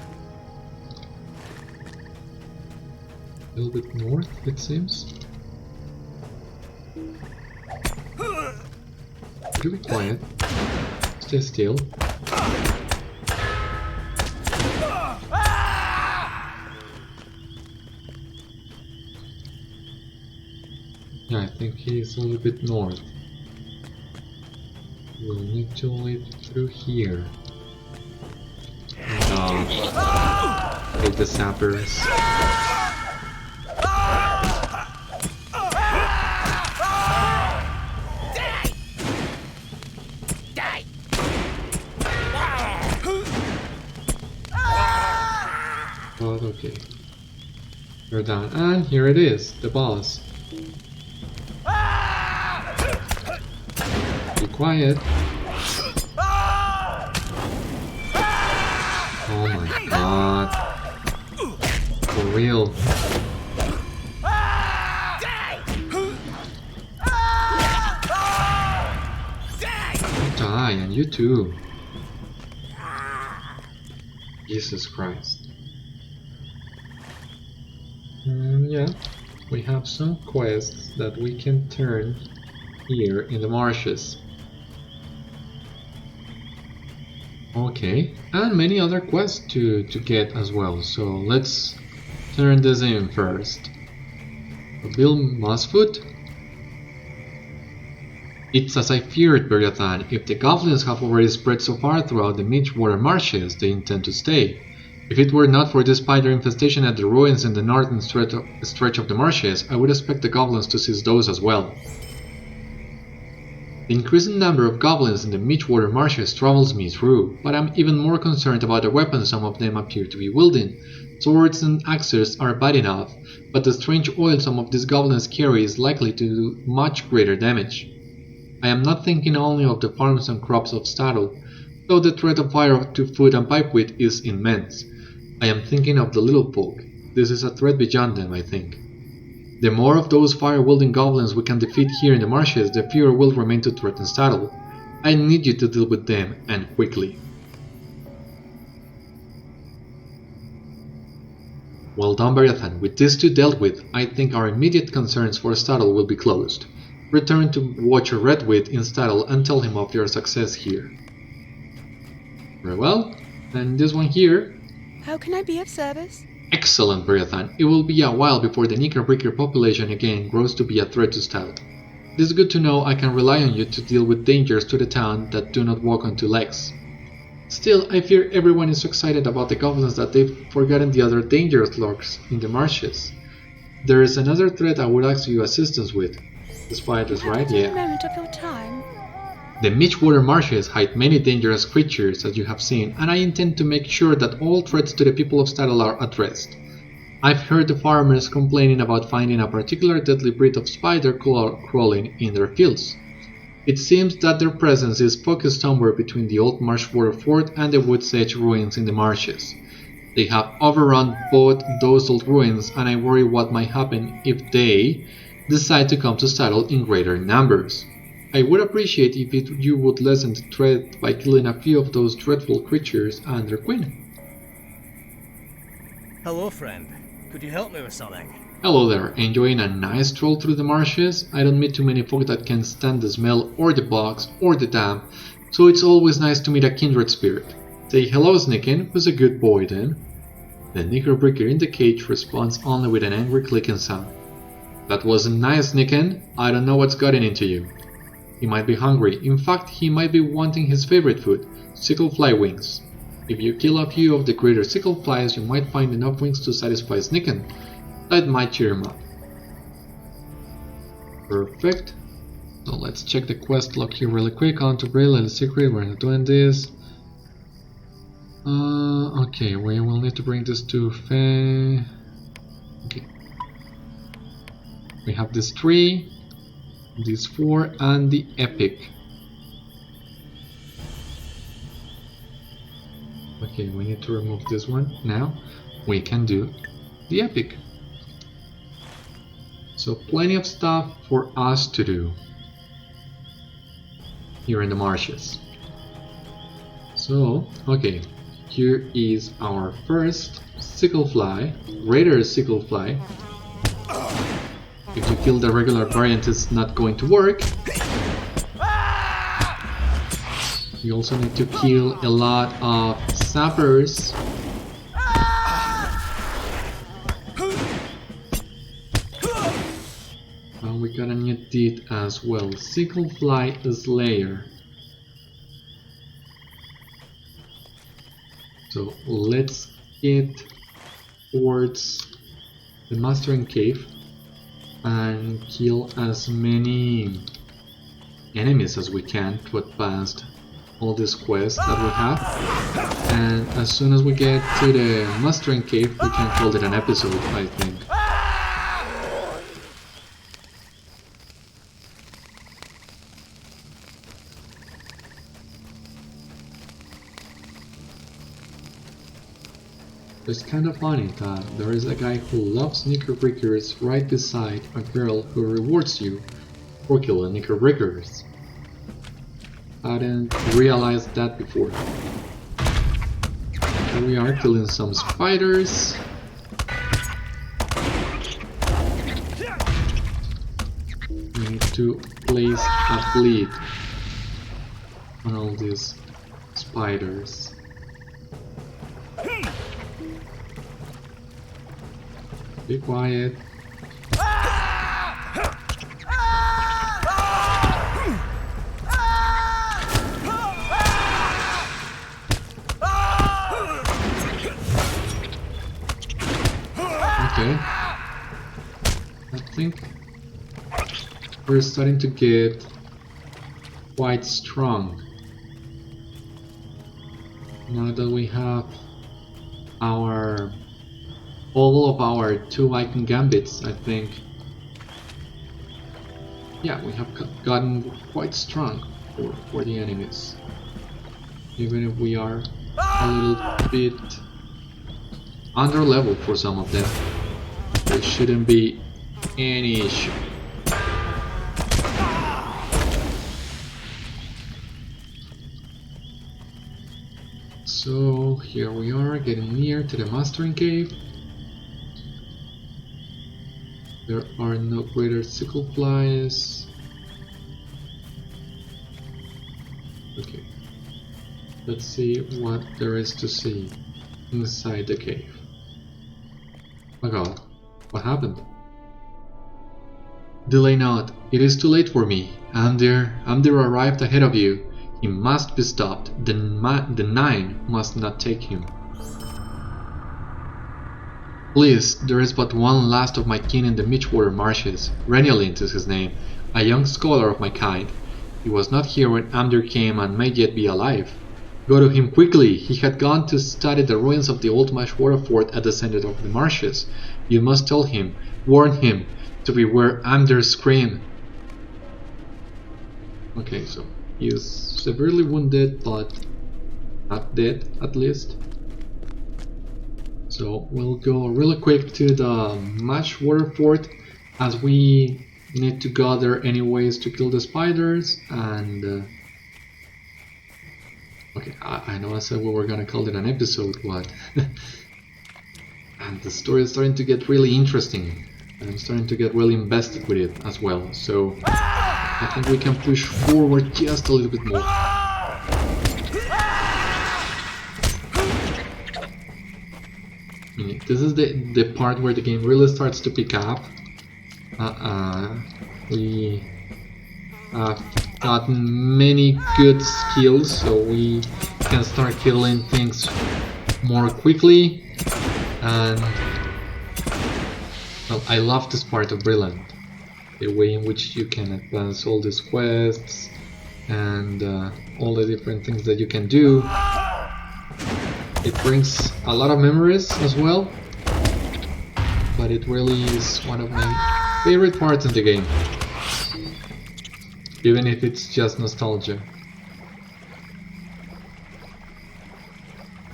little bit north, it seems. Could you be quiet? Stay still. Yeah, I think he's a little bit north. We'll need to lead through here. Hate the sappers. But okay. We're done. And here it is, the boss. Be quiet. Oh my god. For real. Die, and you too. Jesus Christ. Yeah, we have some quests that we can turn here in the marshes. Okay, and many other quests to get as well, so let's turn this in first. Bill Mossfoot? It's as I feared, Beriathan. If the goblins have already spread so far throughout the Midgewater Marshes, they intend to stay. If it were not for the spider infestation at the ruins in the northern stretch of the marshes, I would expect the goblins to seize those as well. The increasing number of goblins in the Midgewater Marshes troubles me through, but I'm even more concerned about the weapons some of them appear to be wielding. Swords and axes are bad enough, but the strange oil some of these goblins carry is likely to do much greater damage. I am not thinking only of the farms and crops of Staddle, though the threat of fire to food and pipewheat is immense. I am thinking of the little folk. This is a threat beyond them, I think. The more of those fire-wielding goblins we can defeat here in the marshes, the fewer will remain to threaten Staddle. I need you to deal with them, and quickly. Well done, Beriathan. With these two dealt with, I think our immediate concerns for Staddle will be closed. Return to Watcher Redwit in Staddle and tell him of your success here. Very well. And this one here. How can I be of service? Excellent, Beriathan. It will be a while before the Knickerbricker population again grows to be a threat to Staddle. It is good to know I can rely on you to deal with dangers to the town that do not walk on two legs. Still, I fear everyone is so excited about the goblins that they've forgotten the other dangerous lurks in the marshes. There is another threat I would ask you assistance with. The spiders, right? Yeah. A moment of your time. The Midgewater Marshes hide many dangerous creatures, as you have seen, and I intend to make sure that all threats to the people of Staddle are addressed. I've heard the farmers complaining about finding a particular deadly breed of spider crawling in their fields. It seems that their presence is focused somewhere between the old Marshwater Fort and the Wood's Edge ruins in the marshes. They have overrun both those old ruins, and I worry what might happen if they decide to come to Staddle in greater numbers. I would appreciate if you would lessen the threat by killing a few of those dreadful creatures and their queen. Hello, friend. Could you help me with something? Hello there, enjoying a nice stroll through the marshes? I don't meet too many folk that can stand the smell or the bugs or the damp, so it's always nice to meet a kindred spirit. Say hello, Snicken, who's a good boy then. The Knickerbricker in the cage responds only with an angry clicking sound. That wasn't nice, Snicken. I don't know what's gotten into you. He might be hungry. In fact, he might be wanting his favorite food, sicklefly wings. If you kill a few of the greater sickleflies, you might find enough wings to satisfy Snicken. That might cheer him up. Perfect. So let's check the quest log here really quick. On to Brill and the secret, we're not doing this. Okay, we will need to bring this to Faye. Okay. We have this 3, these 4, and the epic. Okay, we need to remove this one. Now we can do the epic. So plenty of stuff for us to do here in the marshes. So, okay, here is our first sicklefly, greater sicklefly. If you kill the regular variant, it's not going to work. You also need to kill a lot of sappers. And we got a new deed as well. Sicklefly Slayer. So let's get towards the Mastering Cave and kill as many enemies as we can to advance all these quests that we have. And as soon as we get to the Mastering Cave, we can call it an episode, I think. It's kind of funny that there is a guy who loves knickerbrickers right beside a girl who rewards you for killing knickerbrickers. I didn't realize that before. Here we are killing some spiders. We need to place a bleed on all these spiders. Be quiet. Okay. I think we're starting to get quite strong. Now that we have all of our 2 icon gambits, I think. Yeah, we have gotten quite strong for the enemies. Even if we are a little bit under level for some of them, there shouldn't be any issue. So here we are, getting near to the Mastering Cave. There are no greater sickleflies. Okay, let's see what there is to see inside the cave. Oh god, what happened? Delay not, it is too late for me. Amdir arrived ahead of you. He must be stopped. The Nine must not take him. Please, there is but one last of my kin in the Midgewater Marshes. Renialint is his name, a young scholar of my kind. He was not here when Amdir came and may yet be alive. Go to him quickly. He had gone to study the ruins of the old Midgewater fort at the center of the marshes. You must tell him, warn him, to beware Amdir's scream. Okay, so he is severely wounded, but not dead at least. So we'll go really quick to the Midgewater fort, as we need to go there anyways to kill the spiders. And okay, I know I said we were gonna call it an episode, but and the story is starting to get really interesting, and I'm starting to get really invested with it as well. So I think we can push forward just a little bit more. This is the part where the game really starts to pick up. We have gotten many good skills, so we can start killing things more quickly. And well, I love this part of Brilliant, the way in which you can advance all these quests and all the different things that you can do. It brings a lot of memories as well, but it really is one of my favorite parts in the game, even if it's just nostalgia.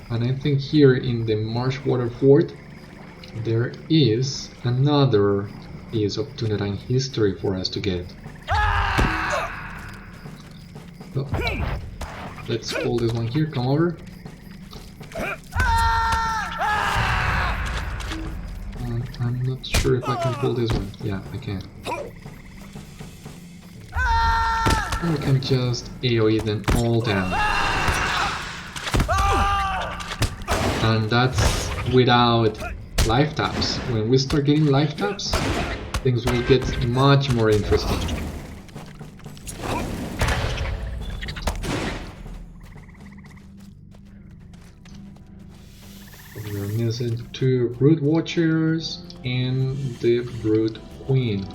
And I think here in the Midgewater Fort there is another piece of Tunerang history for us to get. So, let's pull this one here, come over. I'm not sure if I can pull this one. Yeah, I can. Or we can just AoE them all down. And that's without life taps. When we start getting life taps, things will get much more interesting. We're missing 2 Brood Watchers and the Brood Queen.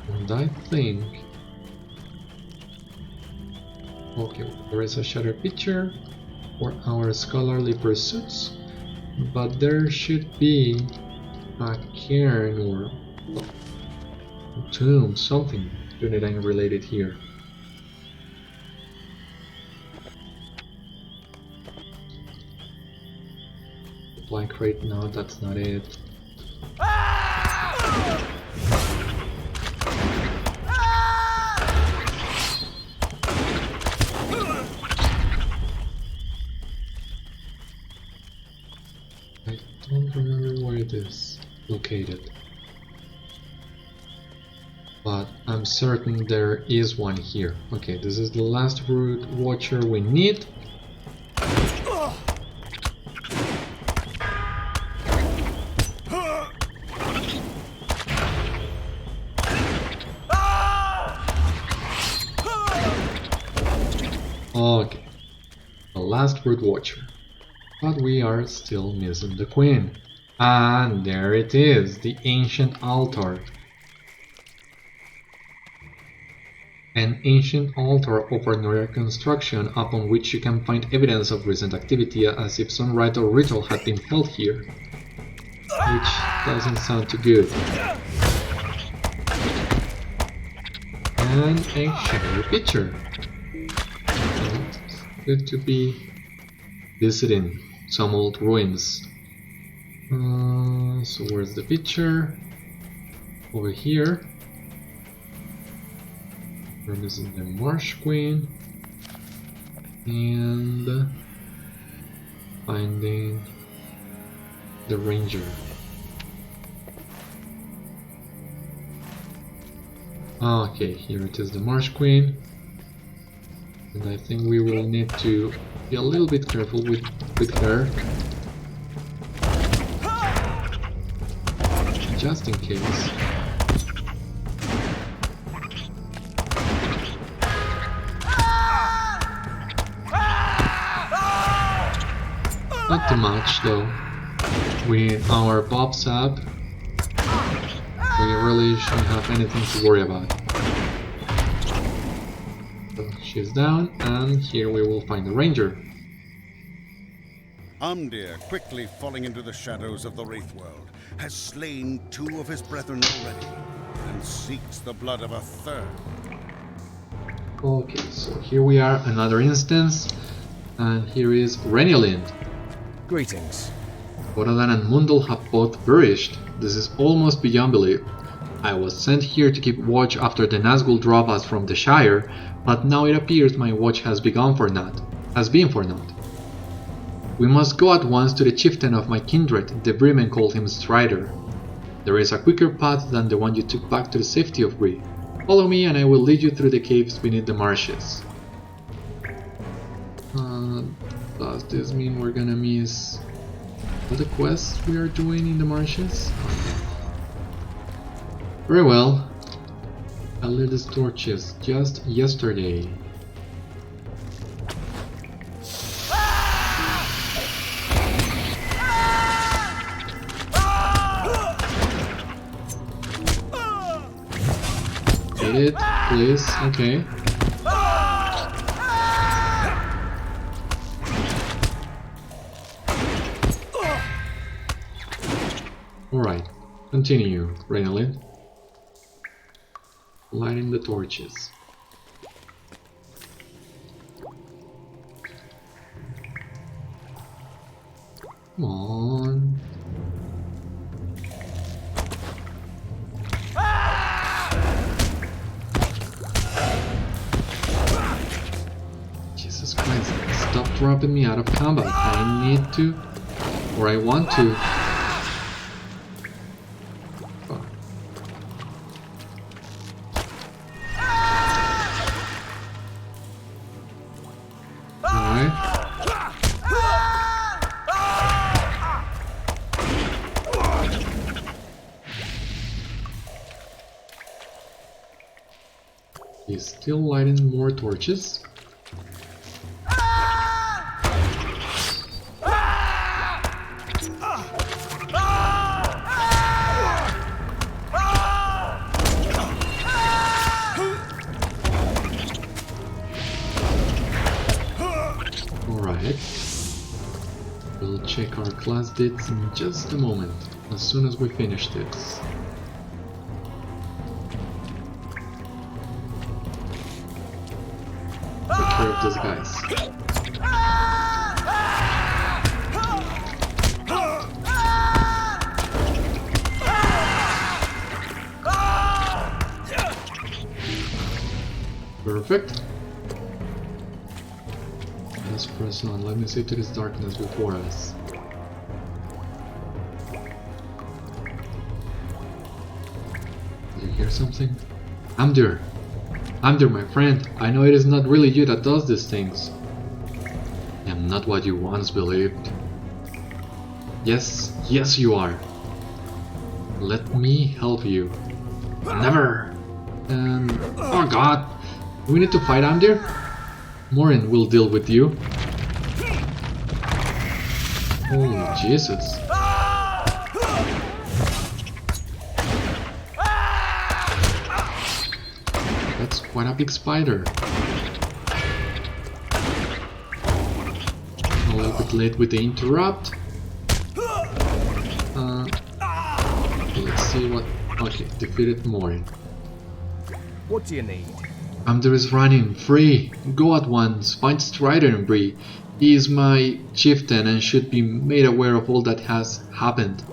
And I think... Okay, there is a Shadow Picture for our scholarly pursuits, but there should be a cairn or a tomb, something Dunedain related here. Supply crate, no, that's not it. I don't remember where it is located, but I'm certain there is one here. Okay, this is the last Brood Watcher we need. Okay, the last Brood Watcher. But we are still missing the Queen. And there it is, the ancient altar. An ancient altar of ordinary construction upon which you can find evidence of recent activity as if some rite or ritual had been held here. Which doesn't sound too good. And a shadowy picture. It's good to be visiting some old ruins. So where's the picture? Over here. We're missing the Marsh Queen. And finding the Ranger. Okay, here it is, the Marsh Queen. And I think we will need to be a little bit careful with her. Just in case. Not too much though. With our Bob's up, we really shouldn't have anything to worry about. So she's down, and here we will find the Ranger. Amdir, quickly falling into the shadows of the Wraith World, has slain 2 of his brethren already, and seeks the blood of a 3rd. Okay, so here we are, another instance, and here is Renialind. Greetings. Boradan and Mundul have both perished. This is almost beyond belief. I was sent here to keep watch after the Nazgul drove us from the Shire, but now it appears my watch has been for naught. We must go at once to the chieftain of my kindred, the Bremen called him Strider. There is a quicker path than the one you took back to the safety of Bree. Follow me and I will lead you through the caves beneath the marshes. Does this mean we're gonna miss all the quests we are doing in the marshes? Very well. I lit these torches just yesterday. Get it, please. Okay. Alright, continue, Renialind. Lighting the torches. Come on. Jesus Christ, stop dropping me out of combat. I need to, or I want to. still lighting more torches. Alright. We'll check our class deeds in just a moment, as soon as we finish this. Take care of these guys. Perfect. Let's press on. Let me see to this darkness before us. Did you hear something? Amdir! Amdir, my friend, I know it is not really you that does these things. I am not what you once believed. Yes, yes you are. Let me help you. Never! Oh god! Do we need to fight Amdir? Morin will deal with you. Holy Jesus. That's quite a big spider. A little bit late with the interrupt. Let's see what... Okay, defeated Morin. What do you need? Amdir is running free. Go at once. Find Strider and Bree. He is my chieftain and should be made aware of all that has happened.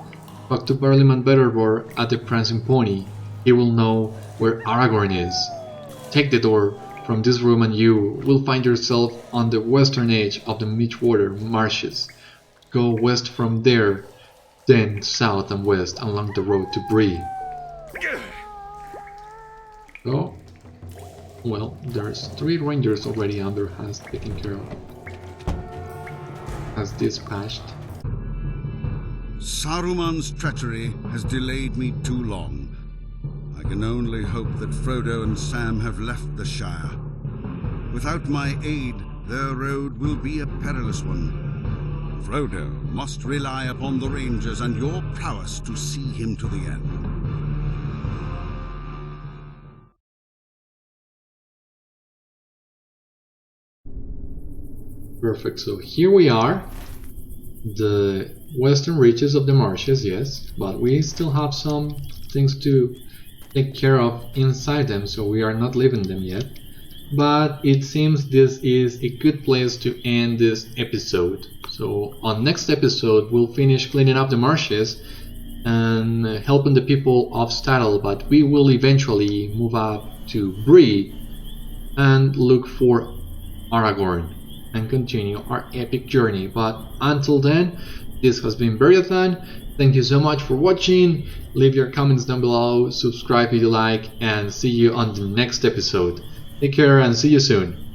Talk to Barleyman Betterbor at the Prancing Pony. He will know where Aragorn is. Take the door from this room and you will find yourself on the western edge of the Midgewater Marshes. Go west from there, then south and west along the road to Bree. So, well, there's 3 rangers already Amdir has taken care of. Has dispatched. Saruman's treachery has delayed me too long. I can only hope that Frodo and Sam have left the Shire. Without my aid, their road will be a perilous one. Frodo must rely upon the Rangers and your prowess to see him to the end. Perfect, so here we are, the western reaches of the marshes, yes, but we still have some things to take care of inside them, so we are not leaving them yet. But it seems this is a good place to end this episode. So on next episode we'll finish cleaning up the marshes and helping the people of Staddle, but we will eventually move up to Bree and look for Aragorn and continue our epic journey. But until then, this has been Beriathan. Thank you so much for watching. Leave your comments down below, subscribe if you like, and see you on the next episode. Take care and see you soon.